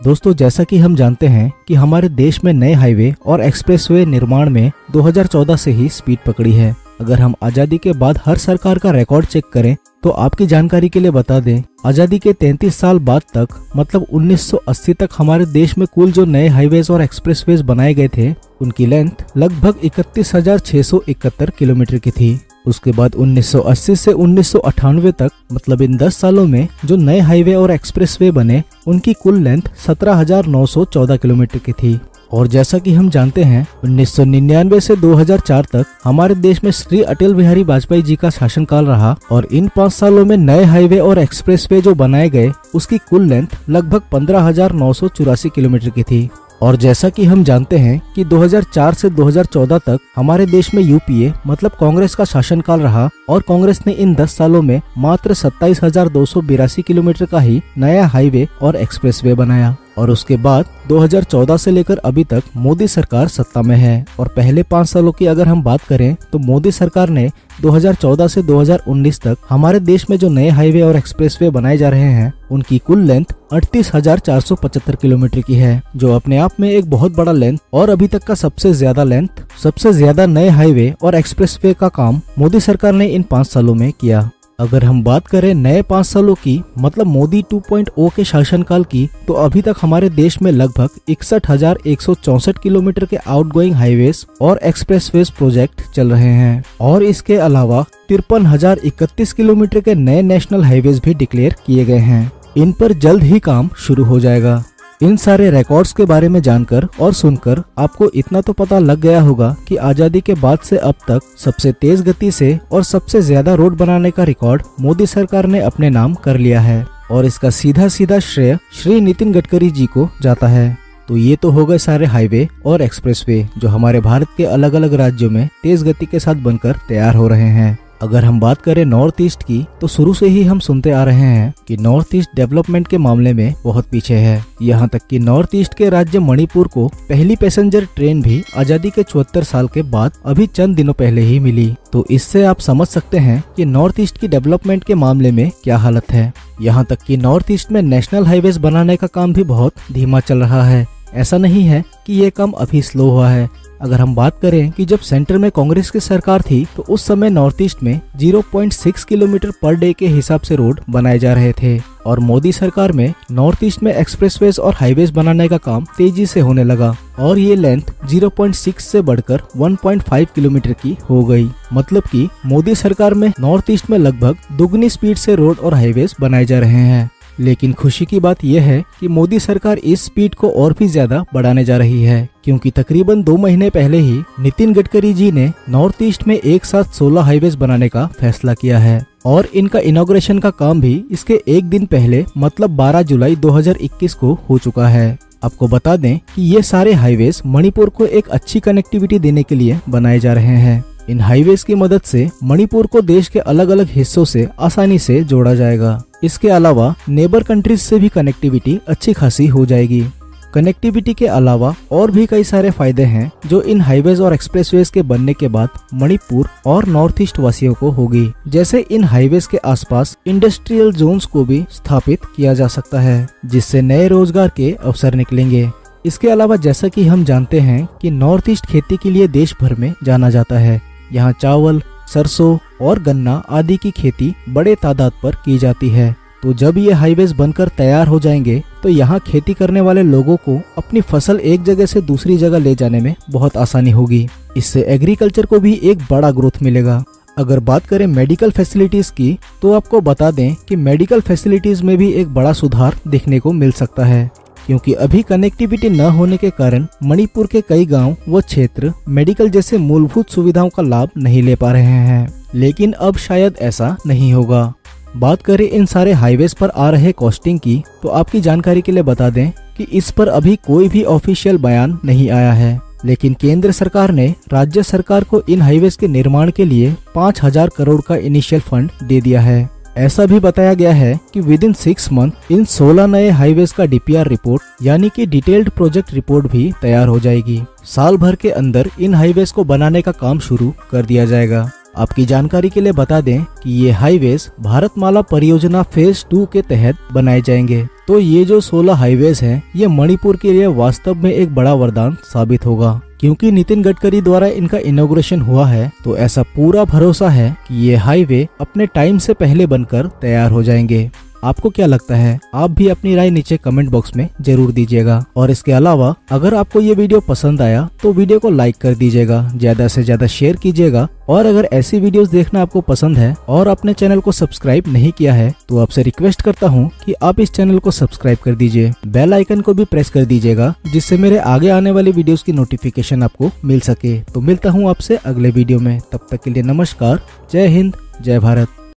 दोस्तों, जैसा कि हम जानते हैं कि हमारे देश में नए हाईवे और एक्सप्रेसवे निर्माण में 2014 से ही स्पीड पकड़ी है। अगर हम आजादी के बाद हर सरकार का रिकॉर्ड चेक करें तो आपकी जानकारी के लिए बता दें, आजादी के 33 साल बाद तक मतलब 1980 तक हमारे देश में कुल जो नए हाईवेज और एक्सप्रेसवेज बनाए गए थे उनकी लेंथ लगभग 31,671 किलोमीटर की थी। उसके बाद 1980 से 1998 तक मतलब इन 10 सालों में जो नए हाईवे और एक्सप्रेसवे बने उनकी कुल लेंथ 17,914 किलोमीटर की थी। और जैसा कि हम जानते हैं 1999 से 2004 तक हमारे देश में श्री अटल बिहारी वाजपेयी जी का शासनकाल रहा और इन 5 सालों में नए हाईवे और एक्सप्रेसवे जो बनाए गए उसकी कुल लेंथ लगभग 15,984 किलोमीटर की थी। और जैसा कि हम जानते हैं कि 2004 से 2014 तक हमारे देश में यूपीए मतलब कांग्रेस का शासनकाल रहा और कांग्रेस ने इन 10 सालों में मात्र 27,282 किलोमीटर का ही नया हाईवे और एक्सप्रेसवे बनाया। और उसके बाद 2014 से लेकर अभी तक मोदी सरकार सत्ता में है और पहले 5 सालों की अगर हम बात करें तो मोदी सरकार ने 2014 से 2019 तक हमारे देश में जो नए हाईवे और एक्सप्रेसवे बनाए जा रहे हैं उनकी कुल लेंथ 38,475 किलोमीटर की है, जो अपने आप में एक बहुत बड़ा लेंथ और अभी तक का सबसे ज्यादा नए हाईवे और एक्सप्रेसवे का काम मोदी सरकार ने इन 5 सालों में किया। अगर हम बात करें नए 5 सालों की मतलब मोदी 2.0 के शासनकाल की तो अभी तक हमारे देश में लगभग 61,164 किलोमीटर के आउटगोइंग हाईवेज और एक्सप्रेसवेज प्रोजेक्ट चल रहे हैं और इसके अलावा 53,031 किलोमीटर के नए नेशनल हाईवेज भी डिक्लेयर किए गए हैं। इन पर जल्द ही काम शुरू हो जाएगा। इन सारे रिकॉर्ड्स के बारे में जानकर और सुनकर आपको इतना तो पता लग गया होगा कि आजादी के बाद से अब तक सबसे तेज गति से और सबसे ज्यादा रोड बनाने का रिकॉर्ड मोदी सरकार ने अपने नाम कर लिया है और इसका सीधा श्रेय श्री नितिन गडकरी जी को जाता है। तो ये तो हो गए सारे हाईवे और एक्सप्रेसवे जो हमारे भारत के अलग अलग राज्यों में तेज गति के साथ बनकर तैयार हो रहे हैं। अगर हम बात करें नॉर्थ ईस्ट की तो शुरू से ही हम सुनते आ रहे हैं कि नॉर्थ ईस्ट डेवलपमेंट के मामले में बहुत पीछे है। यहाँ तक कि नॉर्थ ईस्ट के राज्य मणिपुर को पहली पैसेंजर ट्रेन भी आजादी के 74 साल के बाद अभी चंद दिनों पहले ही मिली। तो इससे आप समझ सकते हैं कि नॉर्थ ईस्ट की डेवलपमेंट के मामले में क्या हालत है। यहाँ तक कि नॉर्थ ईस्ट में नेशनल हाईवेज बनाने का काम भी बहुत धीमा चल रहा है। ऐसा नहीं है कि ये काम अभी स्लो हुआ है। अगर हम बात करें कि जब सेंटर में कांग्रेस की सरकार थी तो उस समय नॉर्थ ईस्ट में 0.6 किलोमीटर पर डे के हिसाब से रोड बनाए जा रहे थे और मोदी सरकार में नॉर्थ ईस्ट में एक्सप्रेसवेज और हाईवेज बनाने का काम तेजी से होने लगा और ये लेंथ 0.6 से बढ़कर 1.5 किलोमीटर की हो गई। मतलब कि मोदी सरकार में नॉर्थ ईस्ट में लगभग दुगनी स्पीड से रोड और हाईवेज बनाए जा रहे हैं। लेकिन खुशी की बात यह है कि मोदी सरकार इस स्पीड को और भी ज्यादा बढ़ाने जा रही है, क्योंकि तकरीबन 2 महीने पहले ही नितिन गडकरी जी ने नॉर्थ ईस्ट में एक साथ 16 हाईवेज बनाने का फैसला किया है और इनका इनॉग्रेशन का काम भी इसके एक दिन पहले मतलब 12 जुलाई 2021 को हो चुका है। आपको बता दें कि ये सारे हाईवेज मणिपुर को एक अच्छी कनेक्टिविटी देने के लिए बनाए जा रहे हैं। इन हाईवेज की मदद से मणिपुर को देश के अलग अलग हिस्सों से आसानी से जोड़ा जाएगा। इसके अलावा नेबर कंट्रीज से भी कनेक्टिविटी अच्छी खासी हो जाएगी। कनेक्टिविटी के अलावा और भी कई सारे फायदे हैं जो इन हाईवेज और एक्सप्रेसवेज के बनने के बाद मणिपुर और नॉर्थ ईस्ट वासियों को होगी। जैसे इन हाईवेज के आसपास इंडस्ट्रियल जोन्स को भी स्थापित किया जा सकता है, जिससे नए रोजगार के अवसर निकलेंगे। इसके अलावा जैसा कि हम जानते हैं कि नॉर्थ ईस्ट खेती के लिए देश भर में जाना जाता है। यहाँ चावल, सरसों और गन्ना आदि की खेती बड़े तादाद पर की जाती है। तो जब ये हाईवेज बनकर तैयार हो जाएंगे तो यहाँ खेती करने वाले लोगों को अपनी फसल एक जगह से दूसरी जगह ले जाने में बहुत आसानी होगी। इससे एग्रीकल्चर को भी एक बड़ा ग्रोथ मिलेगा। अगर बात करें मेडिकल फैसिलिटीज की तो आपको बता दें कि मेडिकल फैसिलिटीज में भी एक बड़ा सुधार देखने को मिल सकता है, क्योंकि अभी कनेक्टिविटी न होने के कारण मणिपुर के कई गांव व क्षेत्र मेडिकल जैसे मूलभूत सुविधाओं का लाभ नहीं ले पा रहे हैं। लेकिन अब शायद ऐसा नहीं होगा। बात करें इन सारे हाईवेज पर आ रहे कॉस्टिंग की तो आपकी जानकारी के लिए बता दें कि इस पर अभी कोई भी ऑफिशियल बयान नहीं आया है। लेकिन केंद्र सरकार ने राज्य सरकार को इन हाईवेज के निर्माण के लिए 5,000 करोड़ का इनिशियल फंड दे दिया है। ऐसा भी बताया गया है कि विद इन 6 मंथ इन 16 नए हाईवेज का डीपीआर रिपोर्ट यानी कि डिटेल्ड प्रोजेक्ट रिपोर्ट भी तैयार हो जाएगी। साल भर के अंदर इन हाईवेज को बनाने का काम शुरू कर दिया जाएगा। आपकी जानकारी के लिए बता दें कि ये हाईवेज भारतमाला परियोजना फेज 2 के तहत बनाए जाएंगे। तो ये जो 16 हाईवेज हैं, ये मणिपुर के लिए वास्तव में एक बड़ा वरदान साबित होगा। क्योंकि नितिन गडकरी द्वारा इनका इनॉग्रेशन हुआ है, तो ऐसा पूरा भरोसा है कि ये हाईवे अपने टाइम से पहले बनकर तैयार हो जाएंगे। आपको क्या लगता है? आप भी अपनी राय नीचे कमेंट बॉक्स में जरूर दीजिएगा। और इसके अलावा अगर आपको ये वीडियो पसंद आया तो वीडियो को लाइक कर दीजिएगा, ज्यादा से ज्यादा शेयर कीजिएगा। और अगर ऐसी वीडियोस देखना आपको पसंद है और अपने चैनल को सब्सक्राइब नहीं किया है, तो आपसे रिक्वेस्ट करता हूँ कि आप इस चैनल को सब्सक्राइब कर दीजिए, बेल आइकन को भी प्रेस कर दीजिएगा, जिससे मेरे आगे आने वाली वीडियोस की नोटिफिकेशन आपको मिल सके। तो मिलता हूँ आपसे अगले वीडियो में, तब तक के लिए नमस्कार, जय हिंद, जय भारत।